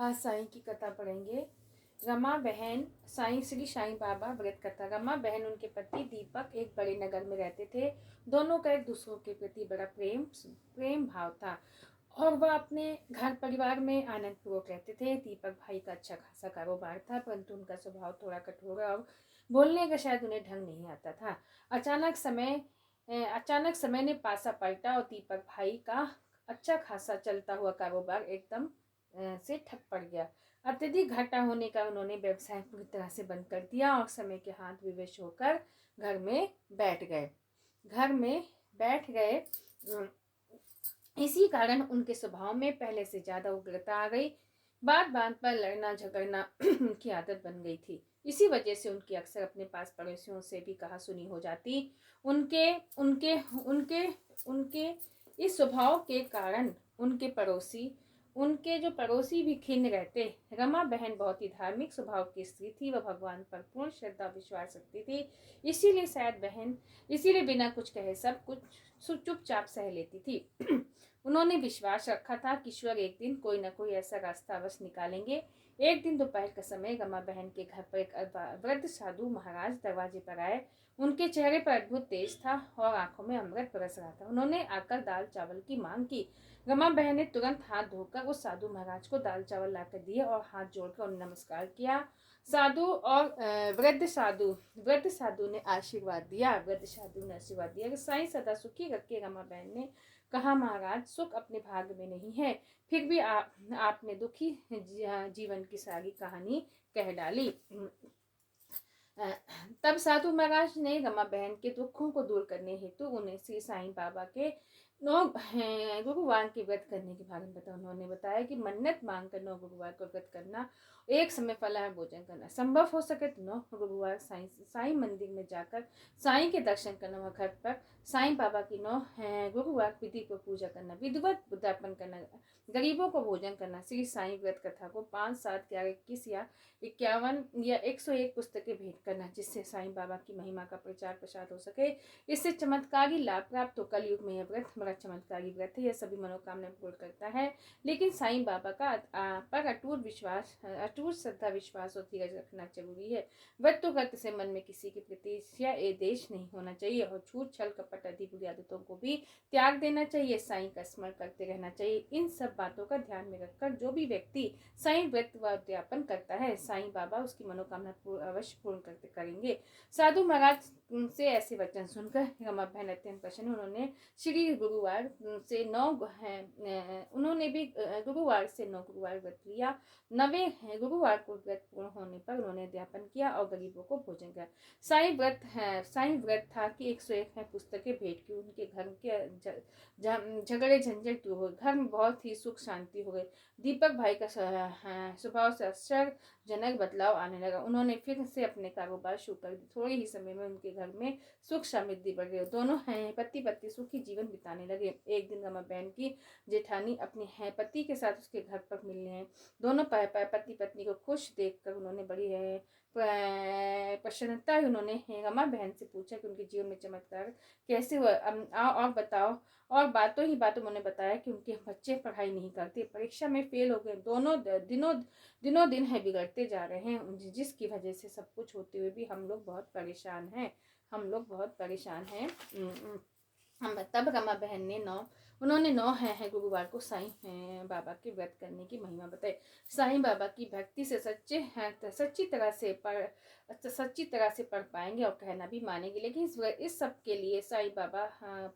आज साईं की कथा पढ़ेंगे। रमा बहन साईं श्री साईं बाबा व्रत कथा। रमा बहन उनके पति दीपक एक बड़े नगर में रहते थे। दोनों का एक दूसरों के प्रति बड़ा प्रेम भाव था और वह अपने घर परिवार में आनंद पूर्वक रहते थे। दीपक भाई का अच्छा खासा कारोबार था, परंतु उनका स्वभाव थोड़ा कठोर और बोलने का शायद उन्हें ढंग नहीं आता था। अचानक समय ने पासा पलटा और दीपक भाई का अच्छा खासा चलता हुआ कारोबार एकदम से ठप पड़ गया। अत्यधिक घाटा होने का उन्होंने व्यवसाय पूरी तरह से बंद कर दिया और समय के हाथ विवश होकर घर में बैठ गए घर में बैठ गए इसी कारण उनके स्वभाव में पहले से ज्यादा उग्रता आ गई। बात बात पर लड़ना झगड़ना उनकी आदत बन गई थी। इसी वजह से उनकी अक्सर अपने पास पड़ोसियों से भी कहा सुनी हो जाती। उनके उनके उनके उनके इस स्वभाव के कारण उनके जो पड़ोसी भी खिन्न रहते। रमा बहन बहुत ही धार्मिक स्वभाव की स्त्री थी। वह भगवान पर पूर्ण श्रद्धा विश्वास रखती थी। इसीलिए बिना कुछ कहे सब कुछ चुपचाप सह लेती थी। उन्होंने विश्वास रखा था कि ईश्वर एक दिन कोई न कोई ऐसा रास्ता अवश्य निकालेंगे। एक दिन दोपहर का समय रमा बहन के घर पर एक वृद्ध साधु महाराज दरवाजे पर आए। उनके चेहरे पर अद्भुत तेज था और आंखों में अमृत बरस रहा था। उन्होंने आकर दाल चावल की मांग की। रमा बहन ने तुरंत हाथ धोकर उस साधु महाराज को दाल चावल लाकर दिए और हाथ जोड़कर उन्हें नमस्कार किया। वृद्ध साधु ने आशीर्वाद दिया कि साईं सदा सुखी रखे। रमा बहन ने कहा, महाराज, सुख अपने भाग्य में नहीं है, फिर भी आपने दुखी जीवन की सारी कहानी कह डाली। तब साधु महाराज ने रमा बहन के दुखों को दूर करने हेतु उन्हें श्री साईं बाबा के 9 गुरुवार के व्रत करने के बारे में बताया। उन्होंने बताया कि मन्नत मांगकर 9 गुरुवार को व्रत करना, एक समय फलाहार भोजन करना, संभव हो सके तो 9 गुरुवार साईं मंदिर में जाकर साईं के दर्शन करना व घर पर साईं बाबा की 9 गुरुवार विधि को पूजा करना, विधिवत उद्यापन करना, गरीबों को भोजन करना, श्री साईं व्रत कथा को 5, 7, 11, 21 या 51 या 101 पुस्तकें भेंट करना, जिससे साईं बाबा की महिमा का प्रचार प्रसार हो सके। इससे चमत्कारी लाभ प्राप्त हो। कलयुग में यह व्रत बड़ा चमत्कारी व्रत है। यह सभी मनोकामना पूर्ण करता है, लेकिन साईं बाबा का पर अटूट श्रद्धा, विश्वास और धीरज रखना जरूरी है। व्रत तो व्रत से मन में किसी के प्रति ईर्ष्या देश नहीं होना चाहिए और झूठ छल कपट आदि बुरी आदतों को भी त्याग देना चाहिए। साईं का स्मरण करते रहना चाहिए। इन सब बातों का ध्यान में रखकर जो भी व्यक्ति साईं व्रत व उद्यापन करता है, साईं बाबा उसकी मनोकामना अवश्य पूर्ण करेंगे। साधु महाराज से ऐसे वचन सुनकर रमा बहन अत्यंत प्रसन्न। उन्होंने भी गुरुवार से 9 गुरुवार व्रत लिया। 9वें गुरुवार को व्रत पूर्ण होने पर उन्होंने अध्यापन किया और गरीबों को भोजन किया। साईं व्रत था कि 101 पुस्तकें भेंट की। उनके घर के झगड़े झंझट दूर हो गए। घर में बहुत ही सुख शांति हो गई। दीपक भाई का स्वभाव से आश्चर्यजनक बदलाव आने लगा। उन्होंने फिर से अपने कारोबार शुरू कर दिए। थोड़े ही समय में उनके घर में सुख समृद्धि बढ़ गई। दोनों पति पत्नी सुखी जीवन बिताने लगे। एक दिन रमा बहन की जेठानी अपने पति के साथ उसके घर पर मिलने हैं। दोनों पति पत्नी को खुश देखकर उन्होंने बड़ी प्रसन्नता उन्होंने रमा बहन से पूछा कि उनके जीवन में चमत्कार कैसे हुआ और बताओ। और बातों उन्होंने बताया कि उनके बच्चे पढ़ाई नहीं करते, परीक्षा में फेल हो गए, दोनों दिनों दिन है बिगड़ते जा रहे हैं, जिसकी वजह से सब कुछ होते हुए भी हम लोग बहुत परेशान हैं। तब रमा बहन ने उन्होंने 9 गुरुवार को साईं बाबा के व्रत करने की महिमा बताई। साईं बाबा की भक्ति से सच्ची तरह से पढ़ पाएंगे और कहना भी मानेंगे, लेकिन इस सब के लिए साईं बाबा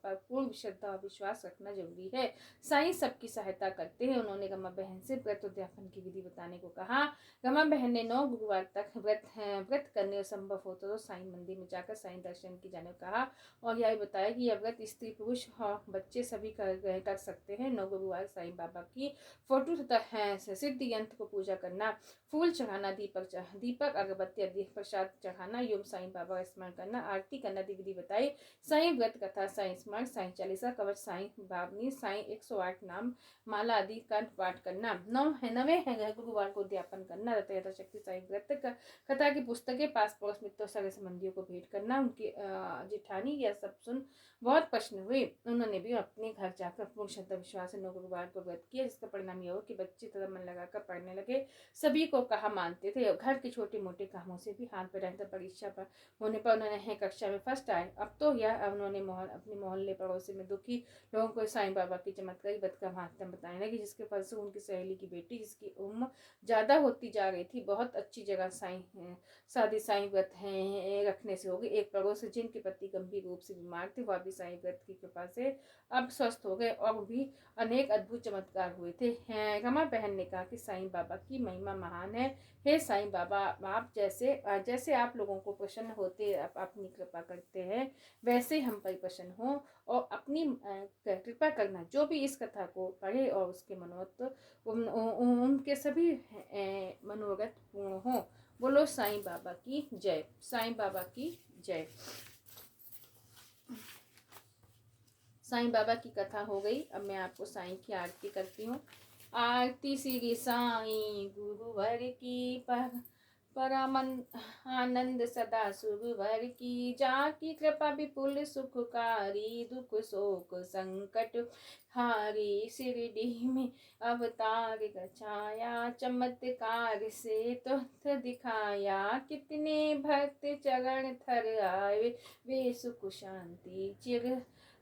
पर पूर्ण श्रद्धा और विश्वास रखना जरूरी है। साईं सबकी सहायता करते हैं। उन्होंने रमा बहन से व्रत उद्यापन की विधि बताने को कहा। रमा बहन ने 9 गुरुवार तक व्रत करने संभव हो तो साईं मंदिर में जाकर साईं दर्शन की जाने को कहा और यह बताया कि यह व्रत स्त्री पुरुष और बच्चे सभी कर सकते हैं। 9 गुरुवार साईं बाबा की फोटो तथा सिद्ध यंत्र को पूजा करना, फूल चढ़ाना, दीपक अगरबत्ती आदि प्रसाद चढ़ाना, योग साईं बाबा का स्मरण करना, आरती करना आदि विधि बताई। साईं व्रत कथा, साईं स्मरण, साईं चालीसा, कवच, साईं बावनी, साईं 108 नाम माला आदि का पाठ करना। 9वें गुरुवार को उद्यापन करना, यथाशक्ति साईं व्रत कथा की पुस्तकें पास पड़ोस मित्रों सगे संबंधियों को भेंट करना। उनकी जेठानी यह सब सुन बहुत प्रसन्न हुई। उन्होंने भी अपने घर जाकर पूर्ण श्रद्धा विश्वास से 9 गुरुवार को व्रत किया, जिसका परिणाम यह हो कि बच्चे तरह मन लगाकर पढ़ने लगे, सभी को कहा मानते थे। घर के छोटे मोटे कामों से भी हाथ पे रहकर परीक्षा पर होने पर उन्होंने कक्षा में फर्स्ट आए। अब तो यह उन्होंने अपने मोहल्ले पड़ोसी में दुखी लोगों को साईं बाबा की चमत्कारी व्रत का महात्म बताने लगी, जिसके फल से उनकी सहेली की बेटी, जिसकी उम्र ज़्यादा होती जा रही थी, बहुत अच्छी जगह शादी साईं व्रत रखने से होगी। एक पड़ोसी जिनके पति गंभीर रूप से बीमार थे, वह भी साईं व्रत की कृपा से अब स्वस्थ हो गए और भी अनेक अद्भुत चमत्कार हुए थे। रमा बहन ने कहा कि साईं बाबा की महिमा महान है। हे साईं बाबा, आप जैसे आप लोगों को प्रसन्न होते आप अपनी कृपा करते हैं, वैसे हम पर प्रसन्न हो और अपनी कृपा करना। जो भी इस कथा को पढ़े और उसके उनके सभी मनोरथ पूर्ण हो। बोलो साईं बाबा की जय। साईं बाबा की जय। साईं बाबा की कथा हो गई। अब मैं आपको साईं की आरती करती हूँ। आरती श्री साईं गुरुवर की परमन आनंद सदा सुरवर की, जाकी कृपा विपुल सुखकारी, दुख शोक संकट हारी, शिरडी में अवतार गछाया, चमत्कार से तुझ दिखाया, कितने भक्त चरण थर आए, वे सुख शांति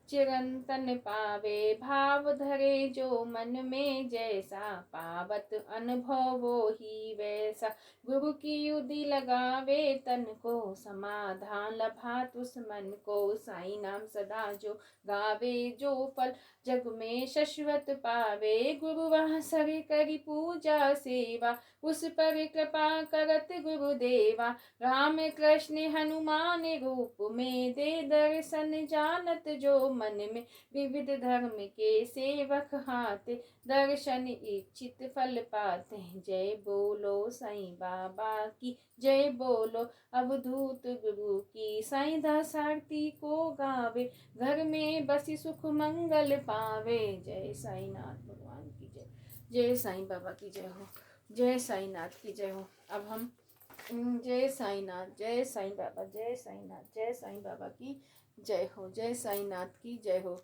चिरंतन पावे, भाव धरे जो मन में जैसा, पावत अनुभव वो ही वैसा, गुरु की युधि लगावे तन को, समाधान लभात उस मन को, साईं नाम सदा जो गावे, जो फल जग में शाश्वत पावे, गुरु वह सर करी पूजा सेवा, उस पर कृपा करत गुरुदेवा, राम कृष्ण हनुमान रूप में, दे दर्शन जानत जो मन में, विविध धर्म के सेवक हाथे, दर्शन इच्छित फल पाते। जय बोलो साईं बाबा की जय, बोलो अवधूत गुरु की, साईं दास आरती को गावे, घर में बसी सुख मंगल पावे। जय साईं नाथ भगवान की जय। जय साईं बाबा की जय हो। जय साईं नाथ की जय हो। अब हम जय साईं नाथ, जय साईं बाबा, जय साईं नाथ, जय साईं बाबा की जय हो। जय साईं नाथ की जय हो।